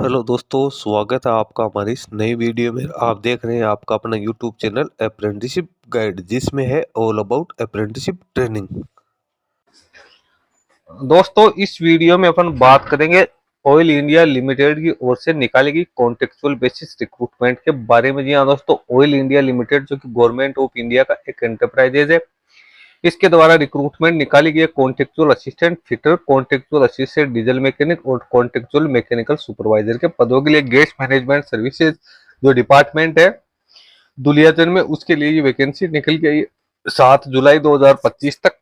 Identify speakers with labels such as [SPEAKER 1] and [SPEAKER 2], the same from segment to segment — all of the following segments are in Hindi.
[SPEAKER 1] हेलो दोस्तों, स्वागत है आपका हमारी इस नई वीडियो में। आप देख रहे हैं आपका अपना यूट्यूब चैनल अप्रेंटिसशिप गाइड, जिसमें है ऑल अबाउट अप्रेंटिसशिप ट्रेनिंग।
[SPEAKER 2] दोस्तों इस वीडियो में अपन बात करेंगे ऑयल इंडिया लिमिटेड की ओर से निकाली गई कॉन्टेक्चुअल बेसिस रिक्रूटमेंट के बारे में। जी हाँ दोस्तों, ऑयल इंडिया लिमिटेड जो कि गवर्नमेंट ऑफ इंडिया का एक एंटरप्राइजेज है, इसके द्वारा रिक्रूटमेंट निकाली गई contractual assistant fitter, contractual assistant diesel mechanic और कॉन्टेक्चुअल मैकेनिकल सुपरवाइजर के पदों के लिए गैस मैनेजमेंट सर्विसेज जो डिपार्टमेंट है दुलियाजन में, उसके लिए ये वैकेंसी निकल गई 7 जुलाई 2025 तक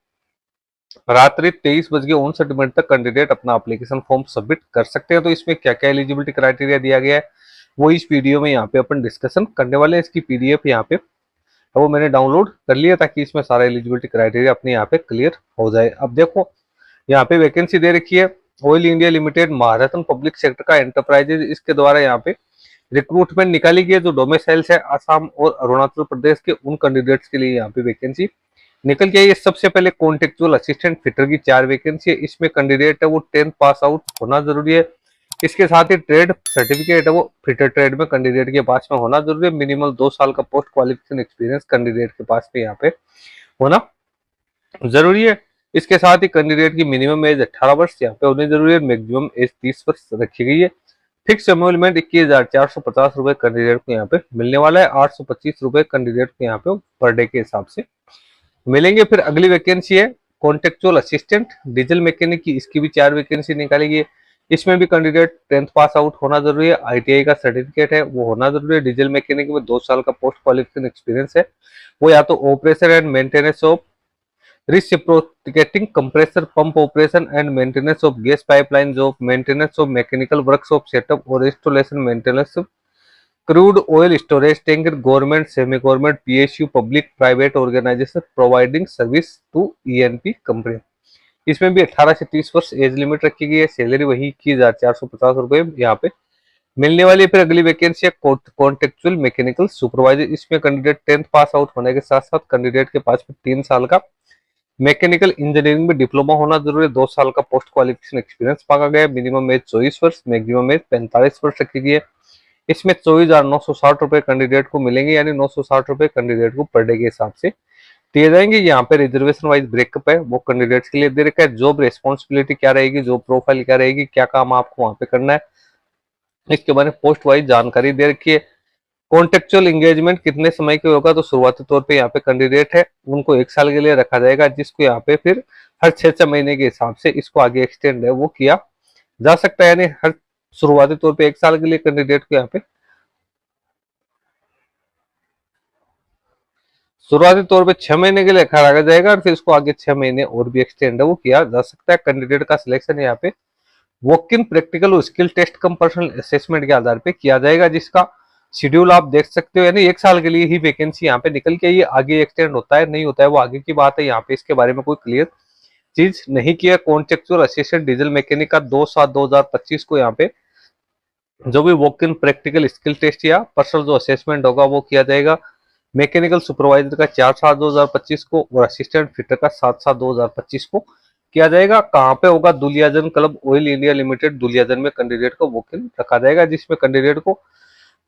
[SPEAKER 2] रात्रि 23:59 तक कैंडिडेट अपना एप्लीकेशन फॉर्म सबमिट कर सकते हैं। तो इसमें क्या क्या एलिजिबिलिटी क्राइटेरिया दिया गया है वो इस वीडियो में यहाँ पे अपन डिस्कशन करने वाले हैं। इसकी पीडीएफ यहाँ पे वो मैंने डाउनलोड कर लिया ताकि इसमें सारा एलिजिबिलिटी क्राइटेरिया अपने यहाँ पे क्लियर हो जाए। अब देखो यहाँ पे वैकेंसी दे रखी है ऑयल इंडिया लिमिटेड महारत्न पब्लिक सेक्टर का एंटरप्राइजेज, इसके द्वारा यहाँ पे रिक्रूटमेंट निकाली गई है जो डोमिसाइल्स है असम और अरुणाचल प्रदेश के, उन कैंडिडेट्स के लिए यहाँ पे वैकेंसी निकल के आई है। सबसे पहले कॉन्टेक्चुअल असिस्टेंट फिटर की 4 वैकेंसी है। इसमें कैंडिडेट है वो 10th पास आउट होना जरूरी है। इसके साथ ही ट्रेड सर्टिफिकेट है वो फिटर ट्रेड में कैंडिडेट के पास में होना जरूरी है। मिनिमम 2 साल का पोस्ट क्वालिफिकेशन एक्सपीरियंस कैंडिडेट के पास में यहाँ पे होना जरूरी है। इसके साथ ही कैंडिडेट की मिनिमम एज 18 वर्ष यहाँ पे होनी जरूरी है। मैक्सिमम एज 30 वर्ष रखी गई है। फिक्स एमोलमेंट 21,450 रुपए कैंडिडेट को यहाँ पे मिलने वाला है। 825 रुपए कैंडिडेट को यहाँ पे पर डे के हिसाब से मिलेंगे। फिर अगली वैकेंसी है कॉन्टेक्चुअल असिस्टेंट डीजल मैकेनिक की, इसकी भी 4 वैकेंसी निकाली गई है। इसमें भी कैंडिडेट 10th पास आउट होना जरूरी है, आईटीआई का सर्टिफिकेट है वो होना जरूरी है। डीजल मैकेनिक में 2 साल का पोस्ट क्वालिफिकेशन एक्सपीरियंस है वो या तो operation and maintenance of reciprocating compressor pump operation and maintenance of gas pipelines of maintenance of mechanical workshop setup or installation maintenance of crude oil storage tanker government semi government PSU public private organization providing service to ENP company। इसमें भी 18 से 30 वर्ष एज लिमिट रखी गई है। सैलरी वही 21,450 रुपए यहाँ पे मिलने वाली है। फिर अगली वैकेंसी है कॉन्टेक्चुअल मैकेनिकल सुपरवाइजर। इसमें कैंडिडेट 10th पास आउट होने के साथ साथ कैंडिडेट के पास में 3 साल का मैकेनिकल इंजीनियरिंग में डिप्लोमा होना जरूरी है। 2 साल का पोस्ट क्वालिफिकेशन एक्सपीरियंस मांगा गया है। मिनिमम एज 24 वर्ष, मैक्सिमम एज 45 वर्ष रखी गई है। इसमें 24,960 रुपए कैंडिडेट को मिलेंगे, यानी 960 रुपए कैंडिडेट को पर डे के हिसाब से दिए जाएंगे। यहाँ पे रिजर्वेशन वाइज ब्रेकअप है वो कैंडिडेट्स के लिए दे रखा है। जॉब रेस्पॉन्सिबिलिटी क्या रहेगी, जॉब प्रोफाइल क्या रहेगी, क्या काम आपको वहां पे करना है, इसके बारे में पोस्ट वाइज जानकारी दे रखी है। कॉन्टेक्चुअल एंगेजमेंट कितने समय के होगा, तो शुरुआती तौर पे यहाँ पे कैंडिडेट है उनको 1 साल के लिए रखा जाएगा, जिसको यहाँ पे फिर हर 6 महीने के हिसाब से इसको आगे एक्सटेंड है वो किया जा सकता है। यानी हर शुरुआती तौर पे 1 साल के लिए कैंडिडेट को यहाँ पे शुरुआती तौर पे 6 महीने के लिए रखा जाएगा और फिर इसको आगे 6 महीने और भी एक्सटेंड है वो किया जा सकता है। कैंडिडेट का सिलेक्शन यहाँ पे वॉक इन प्रैक्टिकल और स्किल टेस्ट कम पर्सनल असेसमेंट के आधार पे किया जाएगा, जिसका शेड्यूल आप देख सकते हो। यानी 1 साल के लिए ही वैकेंसी यहाँ पे निकल के ये आगे एक्सटेंड होता है नहीं होता है वो आगे की बात है। यहाँ पे इसके बारे में कोई क्लियर चीज नहीं किया। कॉन्टेक्चुअल असिस्टेंट डीजल मैकेनिक का 2/7/2025 को यहाँ पे जो भी walk in practical skill test या पर्सनल जो असेसमेंट होगा वो किया जाएगा। मैकेनिकल सुपरवाइजर का 4/7/2025 को और असिस्टेंट फिटर का 7/7/2025 को किया जाएगा। कहाँ पे होगा, Duliajan club oil India limited Duliajan में कैंडिडेट को वॉक इन रखा जाएगा, जिसमें कैंडिडेट को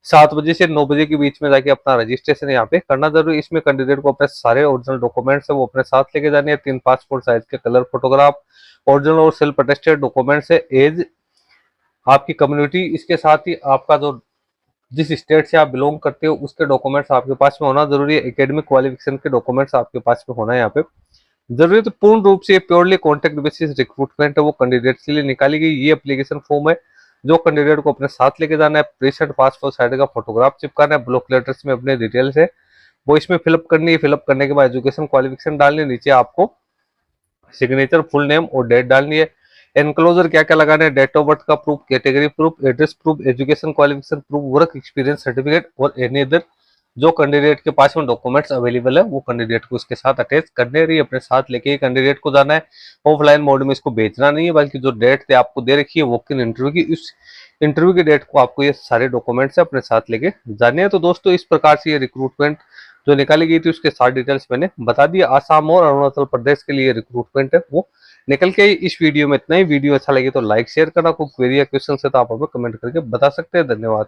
[SPEAKER 2] 7 बजे से 9 बजे के बीच में जाके अपना रजिस्ट्रेशन यहाँ पे करना जरूरी है। इसमें कैंडिडेट को अपने सारे ओरिजिनल डॉक्यूमेंट्स है वो अपने साथ लेके जाने हैं। 3 पासपोर्ट साइज के कलर फोटोग्राफ, ओरिजिनल और सेल्फ अटेस्टेड डॉक्यूमेंट्स है, एज, आपकी कम्युनिटी, इसके साथ ही आपका जो जिस स्टेट से आप बिलोंग करते हो उसके डॉक्यूमेंट्स आपके पास में होना जरूरी है। एकेडमिक क्वालिफिकेशन के डॉक्यूमेंट्स आपके पास में होना है यहाँ पे जरूरी। तो पूर्ण रूप से प्योरली कॉन्ट्रैक्ट बेसिस रिक्रूटमेंट है वो कैंडिडेट्स के लिए निकाली गई ये एप्लीकेशन फॉर्म है जो कैंडिडेट को अपने साथ लेके जाना है। प्रीसेंट पासपोर्ट साइज का फोटोग्राफ चिपकाना है। ब्लॉक लेटर्स में अपने डिटेल्स है वो इसमें फिलअप करनी है। फिलअप करने के बाद एजुकेशन क्वालिफिकेशन डालनी है, नीचे आपको सिग्नेचर, फुल नेम और डेट डालनी है। एनक्लोजर क्या क्या लगाना है, डेट ऑफ बर्थ का proof, category proof, address proof, education qualification proof, work experience certificate और एनी अदर जो कैंडिडेट के पास में डॉक्यूमेंट्स अवेलेबल है वो कैंडिडेट को इसके साथ अटैच करने रही अपने साथ लेके कैंडिडेट को जाना है। ऑफलाइन मोड में इसको भेजना नहीं है, बल्कि जो डेट थे आपको दे रखी है वॉक इन इंटरव्यू की, इस इंटरव्यू की डेट को आपको ये सारे डॉक्यूमेंट्स अपने साथ लेके जाने हैं। तो दोस्तों इस प्रकार से ये रिक्रूटमेंट जो निकाली गई थी उसके सारी डिटेल्स मैंने बता दी। आसाम और अरुणाचल प्रदेश के लिए रिक्रूटमेंट है वो निकल के इस वीडियो में इतना ही। वीडियो अच्छा लगे तो लाइक शेयर करना, कोई क्वेरी या क्वेश्चन है तो आप हमें कमेंट करके बता सकते हैं। धन्यवाद।